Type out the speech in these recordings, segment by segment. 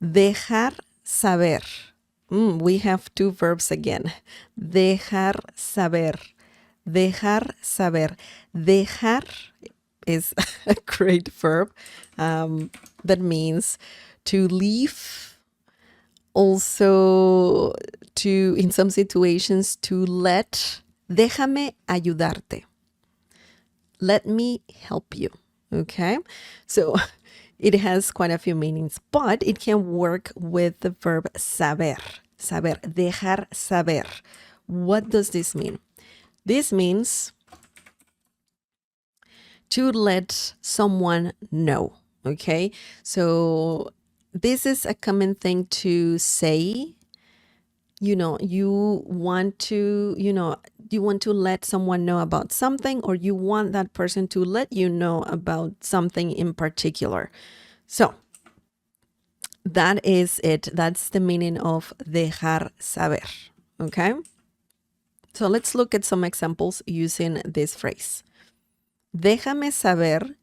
Dejar saber. We have two verbs again. Dejar saber. Dejar saber. Dejar is a great verb that means to leave. Also, to, in some situations, to let. Déjame ayudarte. Let me help you. Okay? So it has quite a few meanings, but it can work with the verb saber. Saber. Dejar saber. What does this mean? This means to let someone know. Okay? So this is a common thing to say. You want to let someone know about something, or you want that person to let you know about something in particular. So that is it. That's the meaning of dejar saber. Okay? So let's look at some examples using this phrase. Déjame saber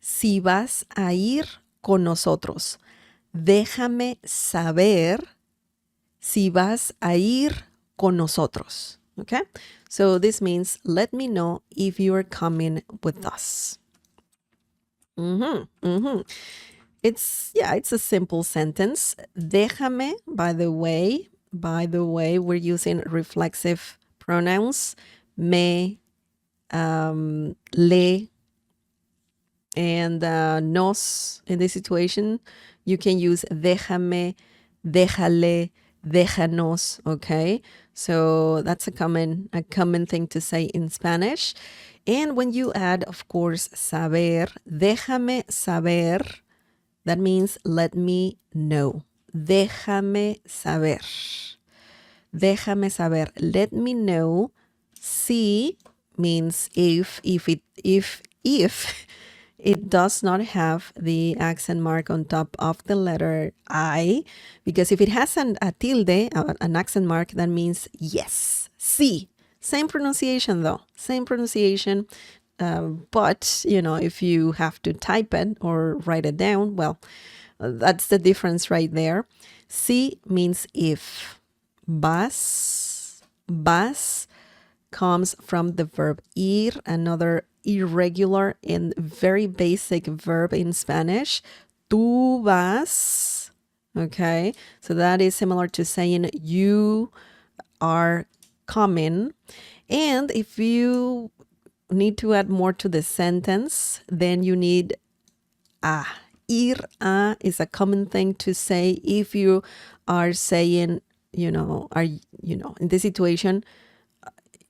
si vas a ir con nosotros. Déjame saber si vas a ir con nosotros. Okay? So this means let me know if you are coming with us. It's a simple sentence. Déjame, by the way, we're using reflexive pronouns. Me, le, and nos. In this situation, you can use déjame, déjale, déjanos, okay? So that's a common thing to say in Spanish. And when you add, of course, saber, déjame saber, that means let me know. Déjame saber. Déjame saber. Let me know. Si means if it does not have the accent mark on top of the letter I, because if it has a tilde, an accent mark, that means yes. Si. Same pronunciation though. Same pronunciation. But, if you have to type it or write it down, well, that's the difference right there. Si means if. Vas comes from the verb ir, another irregular and very basic verb in Spanish. Tú vas. Okay, so that is similar to saying you are coming. And if you need to add more to the sentence, then you need a. Ir a is a common thing to say if you are saying, in this situation,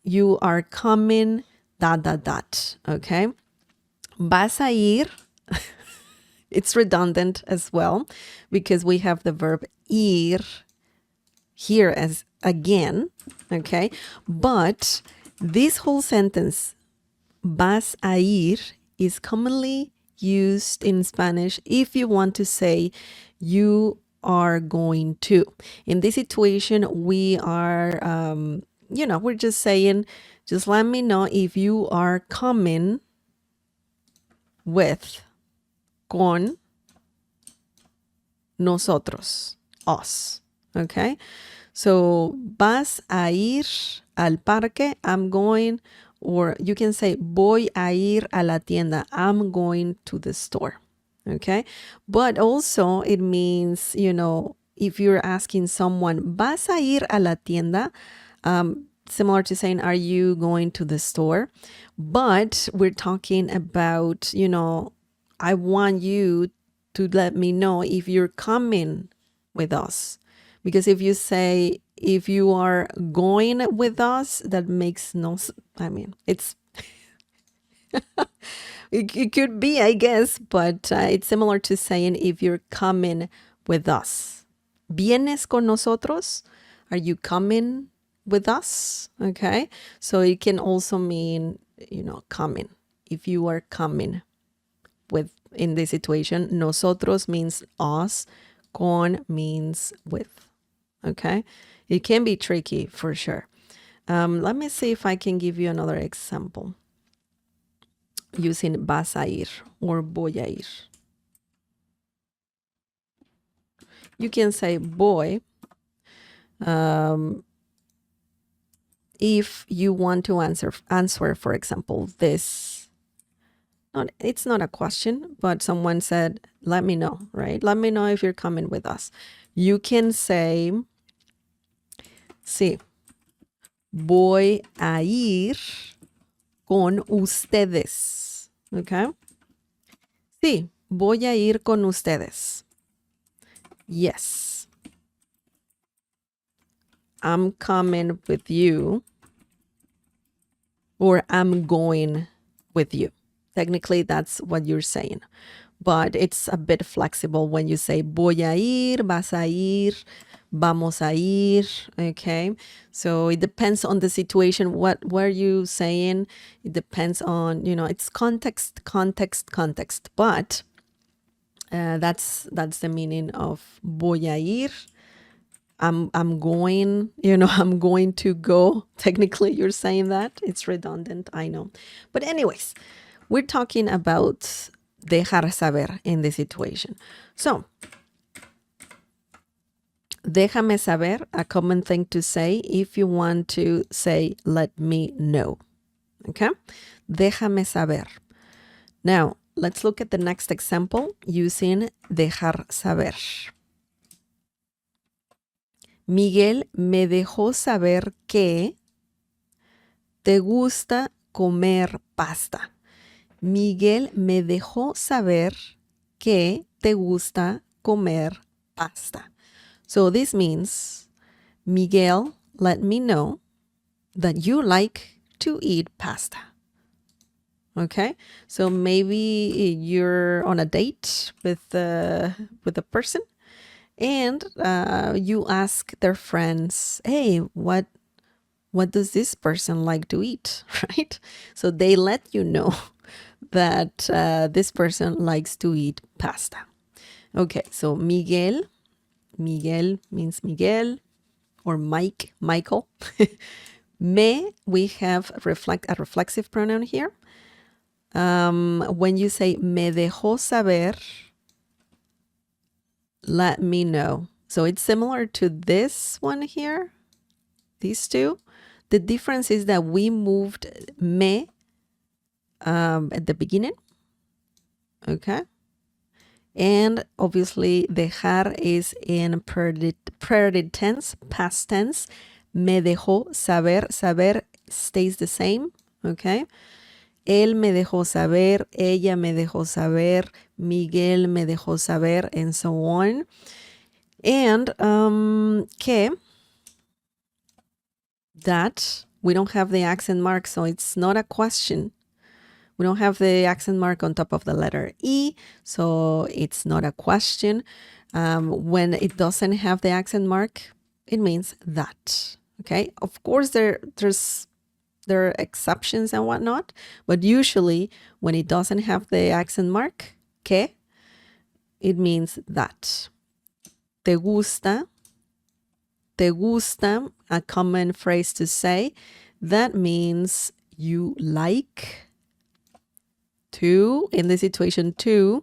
you are coming, ... Okay? Vas a ir, it's redundant as well because we have the verb ir here as again, okay? But this whole sentence, vas a ir, is commonly used in Spanish if you want to say you are going to. In this situation, we are, we're just saying, just let me know if you are coming with, con, nosotros, us. Okay? So, vas a ir al parque, I'm going, or you can say, voy a ir a la tienda, I'm going to the store. Okay? But also, it means, if you're asking someone, vas a ir a la tienda, similar to saying, are you going to the store? But we're talking about, I want you to let me know if you're coming with us. Because if you say, if you are going with us, that makes no sense. I mean, it's, it could be, I guess, but it's similar to saying, if you're coming with us. ¿Vienes con nosotros? Are you coming with us? Okay. So it can also mean, coming. If you are coming with, in this situation, nosotros means us, con means with. Okay. It can be tricky for sure. Let me see if I can give you another example using vas a ir or voy a ir. You can say voy if you want to answer, for example, this. It's not a question, but someone said, let me know, right? Let me know if you're coming with us. You can say, sí, voy a ir con ustedes. Okay? Sí, voy a ir con ustedes. Yes. I'm coming with you. Or I'm going with you. Technically, that's what you're saying. But it's a bit flexible when you say voy a ir, vas a ir, vamos a ir. Okay. So it depends on the situation. What are you saying? It depends on, it's context. But that's the meaning of voy a ir. I'm going, I'm going to go. Technically, you're saying that. It's redundant, I know. But anyways, we're talking about dejar saber in this situation. So, déjame saber, a common thing to say if you want to say, let me know. Okay? Déjame saber. Now, let's look at the next example using dejar saber. Miguel me dejó saber que te gusta comer pasta. Miguel me dejó saber que te gusta comer pasta. So this means Miguel let me know that you like to eat pasta. Okay, so maybe you're on a date with a person, and you ask their friends, hey, what does this person like to eat, right? So they let you know that this person likes to eat pasta. Okay, so Miguel means Miguel, or Michael. Me, we have a reflexive pronoun here. When you say me dejó saber, let me know. So it's similar to this one here, these two. The difference is that we moved me at the beginning. Okay. And obviously dejar is in preterite tense, past tense. Me dejó saber. Saber stays the same. Okay. Él me dejó saber, ella me dejó saber, Miguel me dejó saber, and so on. And que, that, we don't have the accent mark, so it's not a question. We don't have the accent mark on top of the letter E, so it's not a question. When it doesn't have the accent mark, it means that. Okay, of course there are exceptions and whatnot, but usually when it doesn't have the accent mark, que, it means that. Te gusta, a common phrase to say, that means you like to, in this situation to,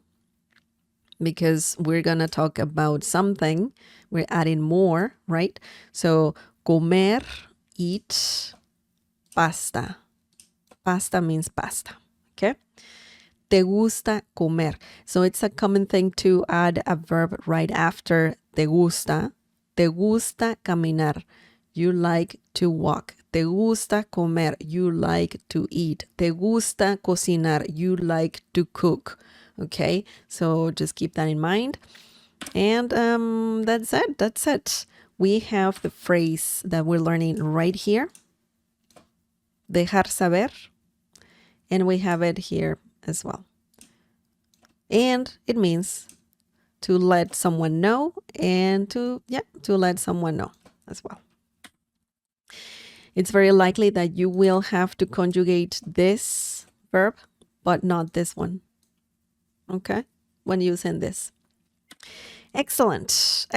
because we're gonna talk about something, we're adding more, right? So comer, eat, pasta. Pasta means pasta, okay? Te gusta comer. So it's a common thing to add a verb right after te gusta. Te gusta caminar. You like to walk. Te gusta comer. You like to eat. Te gusta cocinar. You like to cook. Okay, so just keep that in mind. And that's it. We have the phrase that we're learning right here. Dejar saber. And we have it here as well. And it means to let someone know, and to let someone know as well. It's very likely that you will have to conjugate this verb, but not this one. Okay? When using this. Excellent.